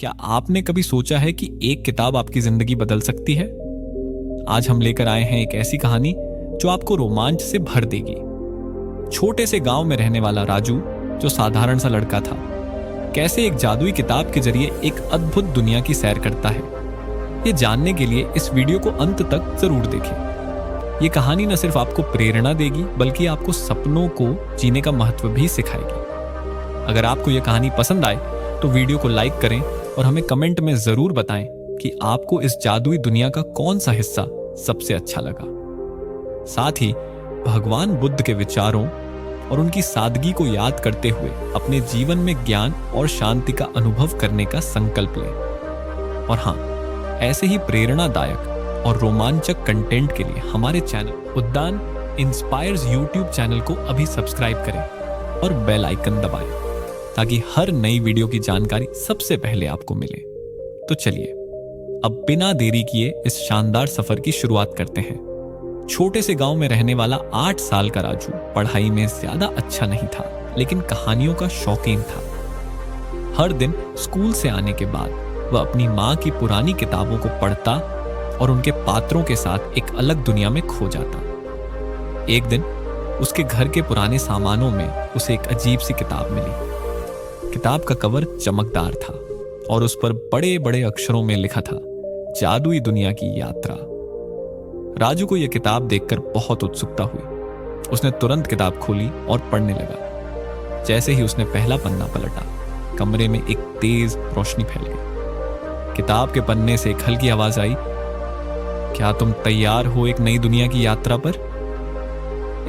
क्या आपने कभी सोचा है कि एक किताब आपकी जिंदगी बदल सकती है? आज हम लेकर आए हैं एक ऐसी कहानी जो आपको रोमांच से भर देगी। छोटे से गांव में रहने वाला राजू, जो साधारण सा लड़का था, कैसे एक जादुई किताब के जरिए एक अद्भुत दुनिया की सैर करता है। ये जानने के लिए इस वीडियो को अंत तक जरूर देखें। ये कहानी न सिर्फ आपको प्रेरणा देगी बल्कि आपको सपनों को जीने का महत्व भी सिखाएगी। अगर आपको यह कहानी पसंद आए तो वीडियो को लाइक करें और हमें कमेंट में जरूर बताएं कि आपको इस जादुई दुनिया का कौन सा हिस्सा सबसे अच्छा लगा। साथ ही भगवान बुद्ध के विचारों और उनकी सादगी को याद करते हुए अपने जीवन में ज्ञान और शांति का अनुभव करने का संकल्प लें। और हाँ, ऐसे ही प्रेरणादायक और रोमांचक कंटेंट के लिए हमारे चैनल उद्यान इंस्पायर्स यूट्यूब चैनल को अभी सब्सक्राइब करें और बेल आइकन दबाएं ताकि हर नई वीडियो की जानकारी सबसे पहले आपको मिले। तो चलिए अब बिना देरी किए इस शानदार सफर की शुरुआत करते हैं। छोटे से गांव में रहने वाला 8 साल का राजू पढ़ाई में ज्यादा अच्छा नहीं था, लेकिन कहानियों का शौकीन था। हर दिन स्कूल से आने के बाद वह अपनी माँ की पुरानी किताबों को पढ़ता और उनके पात्रों के साथ एक अलग दुनिया में खो जाता। एक दिन उसके घर के पुराने सामानों में उसे एक अजीब सी किताब मिली। किताब का कवर चमकदार था और उस पर बड़े बड़े अक्षरों में लिखा था, जादुई दुनिया की यात्रा। राजू को यह किताब देखकर बहुत उत्सुकता हुई। उसने तुरंत किताब खोली और पढ़ने लगा। जैसे ही उसने पहला पन्ना पलटा, कमरे में एक तेज रोशनी फैल गई। किताब के पन्ने से एक हल्की आवाज आई, क्या तुम तैयार हो एक नई दुनिया की यात्रा पर?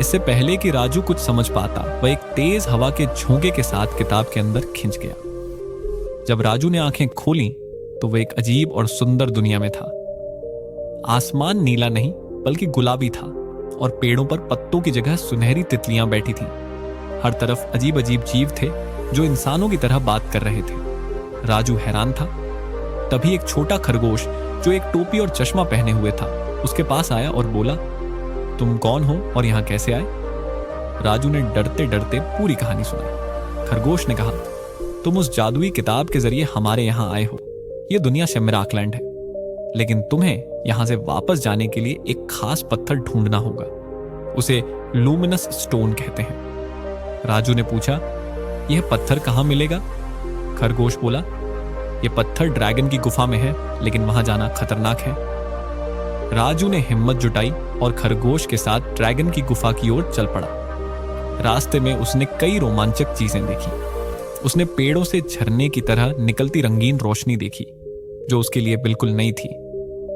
इससे पहले कि राजू कुछ समझ पाता, वह एक तेज हवा के झोंके के साथ किताब के अंदर खिंच गया। जब राजू ने आंखें खोली तो वह एक अजीब और सुंदर दुनिया में था। आसमान नीला नहीं बल्कि गुलाबी था और पेड़ों पर पत्तों की जगह सुनहरी तितलियां बैठी थीं। हर तरफ अजीब अजीब जीव थे जो इंसानों की तरह बात कर रहे थे। राजू हैरान था। तभी एक छोटा खरगोश जो एक टोपी और चश्मा पहने हुए था उसके पास आया और बोला, तुम कौन हो और यहां कैसे आए? राजू ने डरते डरते पूरी कहानी सुनाई। खरगोश ने कहा, तुम उस जादुई किताब के जरिए हमारे यहां आए हो। यह दुनिया शिमराकलैंड है, लेकिन तुम्हें यहां से वापस जाने के लिए एक खास पत्थर ढूंढना होगा। उसे लूमिनस स्टोन कहते हैं। राजू ने पूछा, यह पत्थर कहां मिलेगा? खरगोश बोला, यह पत्थर ड्रैगन की गुफा में है, लेकिन वहां जाना खतरनाक है। राजू ने हिम्मत जुटाई और खरगोश के साथ ड्रैगन की गुफा की ओर चल पड़ा। रास्ते में उसने कई रोमांचक चीजें देखी। उसने पेड़ों से झरने की तरह निकलती रंगीन रोशनी देखी जो उसके लिए बिल्कुल नई थी।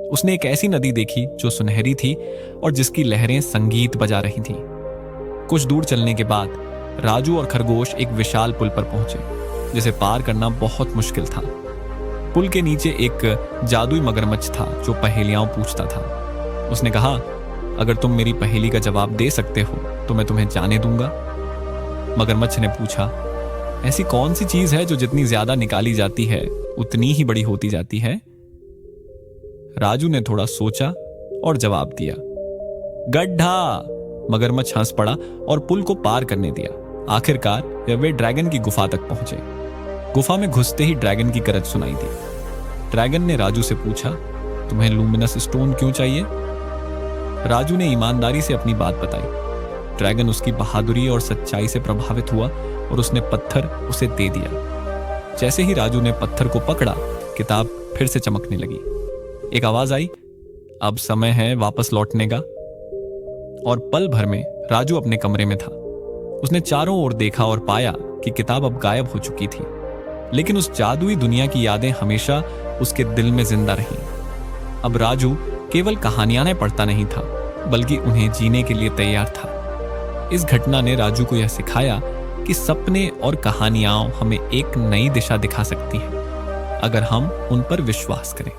उसने एक ऐसी नदी देखी जो सुनहरी थी और जिसकी लहरें संगीत बजा रही थीं। कुछ दूर चलने के बाद राजू और खरगोश एक विशाल पुल पर पहुंचे जिसे पार करना बहुत मुश्किल था। पुल के नीचे एक जादुई मगरमच्छ था जो पहेलियां पूछता था। उसने कहा, अगर तुम मेरी पहेली का जवाब दे सकते हो तो मैं तुम्हें जाने दूंगा। मगरमच्छ ने पूछा, ऐसी कौन सी चीज है जो जितनी ज्यादा निकाली जाती है उतनी ही बड़ी होती जाती है? राजू ने थोड़ा सोचा और जवाब दिया, गड्ढा। मगरमच्छ हंस पड़ा और पुल को पार करने दिया। आखिरकार जब वे ड्रैगन की गुफा तक पहुंचे, गुफा में घुसते ही ड्रैगन की गरज सुनाई दी। ड्रैगन ने राजू से पूछा, तुम्हें लूमिनस स्टोन क्यों चाहिए? राजू ने ईमानदारी से अपनी बात बताई। ड्रैगन उसकी बहादुरी और सच्चाई से प्रभावित हुआ और उसने पत्थर उसे दे दिया। जैसे ही राजू ने पत्थर को पकड़ा, किताब फिर से चमकने लगी। एक आवाज आई, अब समय है वापस लौटने का। और पल भर में राजू अपने कमरे में था। उसने चारों ओर देखा और पाया कि किताब अब गायब हो चुकी थी, लेकिन उस जादुई दुनिया की यादें हमेशा उसके दिल में जिंदा रहीं। अब राजू केवल कहानियां पढ़ता नहीं था बल्कि उन्हें जीने के लिए तैयार था। इस घटना ने राजू को यह सिखाया कि सपने और कहानियां हमें एक नई दिशा दिखा सकती हैं अगर हम उन पर विश्वास करें।